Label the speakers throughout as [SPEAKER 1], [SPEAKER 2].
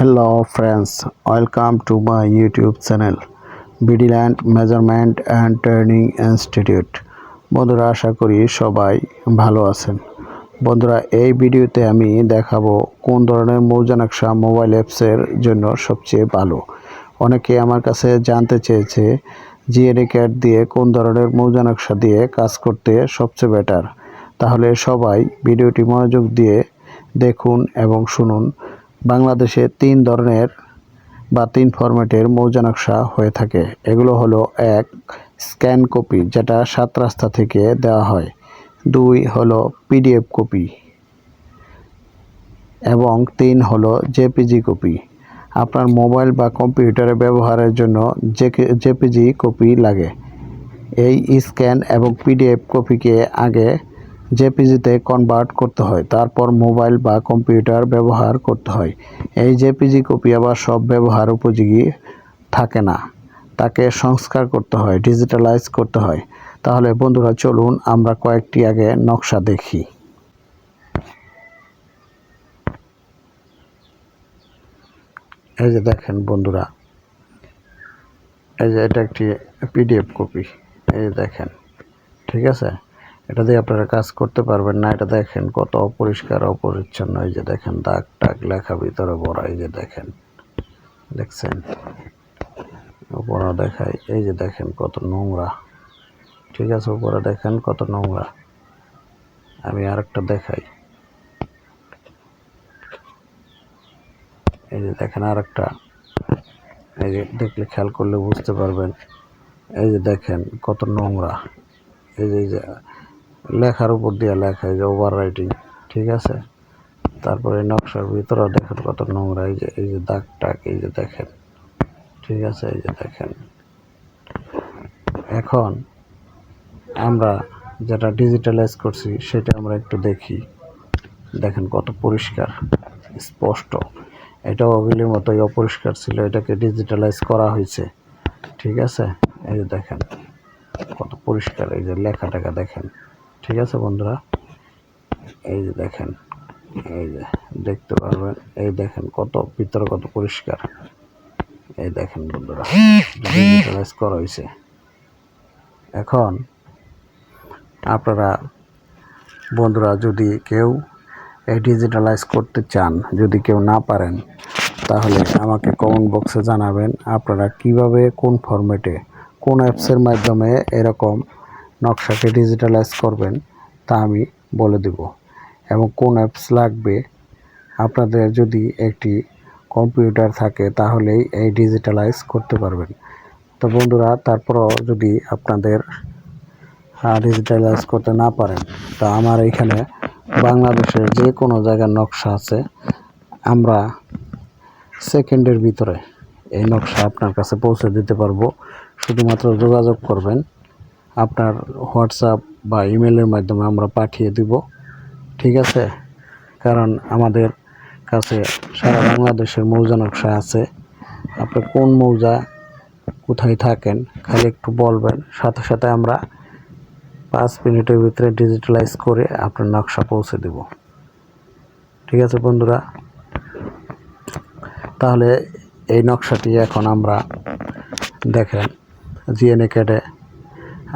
[SPEAKER 1] Hello friends, welcome to my YouTube channel Vigilant Measurement and Training Institute। বন্ধুরা আশা করি সবাই ভালো আছেন। বন্ধুরা এই ভিডিওতে আমি দেখাবো কোন ধরনের মৌজা নকশা মোবাইল অ্যাপসের জন্য সবচেয়ে ভালো। অনেকে আমার কাছে জানতে চেয়েছে জিএনএ ক্যাড দিয়ে কোন ধরনের মৌজা নকশা দিয়ে কাজ করতে সবচেয়ে বেটার। তাহলে সবাই ভিডিওটি মনোযোগ দিয়ে দেখুন এবং শুনুন। বাংলাদেশে তিন ধরনের বা তিন ফরম্যাটের মৌজা নকশা হয়ে থাকে। এগুলো হলো এক, স্ক্যান কপি যেটা 7 রাস্তা থেকে দেওয়া হয়, 2 হলো পিডিএফ কপি এবং 3 হলো জেপিজি কপি। আপনার মোবাইল বা কম্পিউটারে ব্যবহারের জন্য জেপিজি কপি লাগে। এই স্ক্যান এবং পিডিএফ কপিকে আগে জেপিজিতে কনভার্ট করতে হয়, তারপর মোবাইল বা কম্পিউটার ব্যবহার করতে হয়। এই জেপিজি কপি আবার সব ব্যবহার উপযোগী থাকে না, তাকে সংস্কার করতে হয়, ডিজিটালাইজ করতে হয়। তাহলে বন্ধুরা চলুন আমরা কয়েকটি আগে নকশা দেখি। এই যে দেখেন বন্ধুরা, এই যে এটা একটি পিডিএফ কপি। এই যে দেখেন, ঠিক আছে, এটা দিয়ে আপনারা কাজ করতে পারবেন না। এটা দেখেন কত অপরিষ্কার অপরিচ্ছন্ন। এই যে দেখেন দাগ টাগ লেখা ভিতরে ভরা। এই যে দেখেন, দেখছেন, উপরে দেখাই। এই যে দেখেন কত নোংরা, ঠিক আছে, উপরে দেখেন কত নোংরা। আমি আরেকটা দেখাই। এই যে দেখেন আরেকটা, এই যে দেখলে খেয়াল করলে বুঝতে পারবেন। এই যে দেখেন কত নোংরা। এই যে লেখার উপর দিয়ে লেখা, এই যে ওভার রাইটিং, ঠিক আছে। তারপরে নকশার ভিতরেও দেখেন কত নোংরা। এই যে দাগ টাগ, এই যে দেখেন, ঠিক আছে। এই যে দেখেন, এখন আমরা যেটা ডিজিটালাইজ করছি সেটা আমরা একটু দেখি। দেখেন কত পরিষ্কার স্পষ্ট। এটাও ওগুলির মতোই অপরিষ্কার ছিল, এটাকে ডিজিটালাইজ করা হয়েছে, ঠিক আছে। এই যে দেখেন কত পরিষ্কার। এই যে লেখা টাকা দেখেন, ঠিক আছে বন্ধুরা। এই যে দেখেন, এই যে দেখতে পারবেন। এই দেখেন কত ভিতরে কত পরিষ্কার। এই দেখেন বন্ধুরা, ডিজিটালাইজ করা হয়েছে। এখন আপনারা বন্ধুরা যদি কেউ এই ডিজিটালাইজ করতে চান, যদি কেউ না পারেন, তাহলে আমাকে কমেন্ট বক্সে জানাবেন আপনারা কিভাবে কোন ফরম্যাটে কোন অ্যাপসের মাধ্যমে এরকম নকশাকে ডিজিটালাইজ করবেন তা আমি বলে দেব, এবং কোন অ্যাপস লাগবে। আপনাদের যদি একটি কম্পিউটার থাকে তাহলেই এই ডিজিটালাইজ করতে পারবেন। তো বন্ধুরা তারপরও যদি আপনাদের ডিজিটালাইজ করতে না পারেন, তা আমার এইখানে বাংলাদেশের যে কোনো জায়গার নকশা আছে, আমরা সেকেন্ডের ভিতরে এই নকশা আপনার কাছে পৌঁছে দিতে পারবো। শুধুমাত্র যোগাযোগ করবেন, আপনার হোয়াটসঅ্যাপ বা ইমেলের মাধ্যমে আমরা পাঠিয়ে দিব, ঠিক আছে। কারণ আমাদের কাছে সারা বাংলাদেশের মৌজা নকশা আছে। আপনি কোন মৌজা কোথায় থাকেন খালি একটু বলবেন, সাথে সাথে আমরা 5 মিনিটের ভিতরে ডিজিটালাইজ করে আপনার নকশা পৌঁছে দেব, ঠিক আছে বন্ধুরা। তাহলে এই নকশাটি এখন আমরা দেখেন জিএনএ ক্যাডে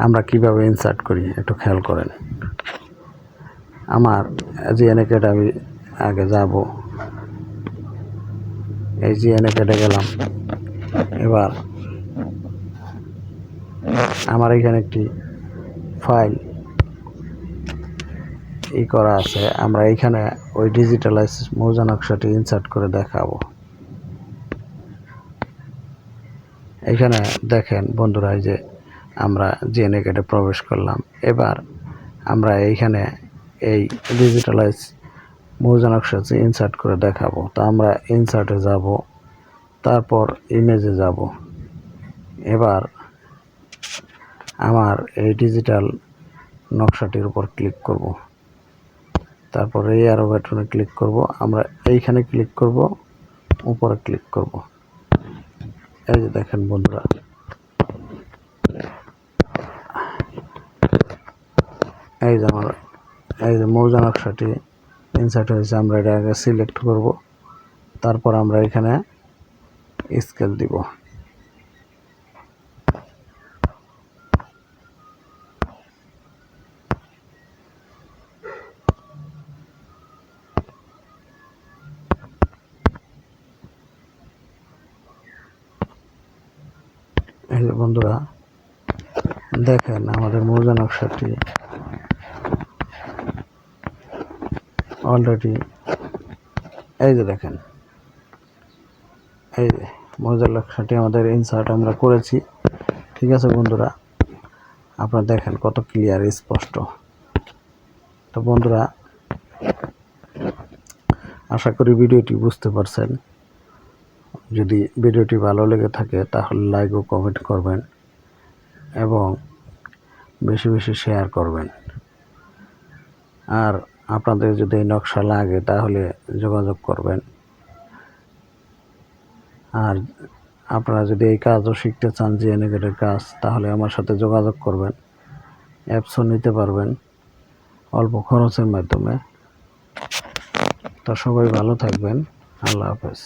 [SPEAKER 1] আমরা কিভাবে ইনসার্ট করি একটু খেয়াল করেন। আমার জিএনএ ক্যাডে আমি আগে যাব। এই জিএনএ ক্যাডে গেলাম। এবার আমার এখানে একটি ফাইল করা আছে, আমরা এইখানে ওই ডিজিটালাইজ মৌজা নকশাটি ইনসার্ট করে দেখাবো। এখানে দেখেন বন্ধুরা, এই যে আমরা জিএনএ ক্যাডে প্রবেশ করলাম। এবার আমরা এইখানে এই ডিজিটালাইজ মৌজা নকশাটি ইনসার্ট করে দেখাবো। তো আমরা ইনসার্টে যাব, তারপর ইমেজে যাব। এবার আমার এই ডিজিটাল নকশাটির উপর ক্লিক করব, তারপর এই অ্যারো বাটনে ক্লিক করব। আমরা এইখানে ক্লিক করব, উপরে ক্লিক করব। এই যে দেখেন বন্ধুরা, এই যে আমার এই যে মৌজা নকশাটি ইনসার্ট হয়েছে। আমরা এটা আগে সিলেক্ট করব, তারপর আমরা এখানে স্কেল দিব। এই যে বন্ধুরা দেখেন আমাদের মৌজা নকশাটি অলরেডি, এই যে দেখেন, এই যে মৌজা নকশাটি আমাদের ইনসার্ট আমরা করেছি। ঠিক আছে বন্ধুরা, আপনারা দেখেন কত ক্লিয়ার স্পষ্ট। তো বন্ধুরা, আশা করি ভিডিওটি বুঝতে পারছেন। যদি ভিডিওটি ভালো লেগে থাকে তাহলে লাইক ও কমেন্ট করবেন এবং বেশি বেশি শেয়ার করবেন। আর আপনাদের যদি এই নকশা লাগে তাহলে যোগাযোগ করবেন। আর আপনারা যদি এই কাজও শিখতে চান, জিএনএ গেটের কাজ, তাহলে আমার সাথে যোগাযোগ করবেন। অ্যাপসও নিতে পারবেন অল্প খরচের মাধ্যমে। তো সবাই ভালো থাকবেন। আল্লাহ হাফেজ।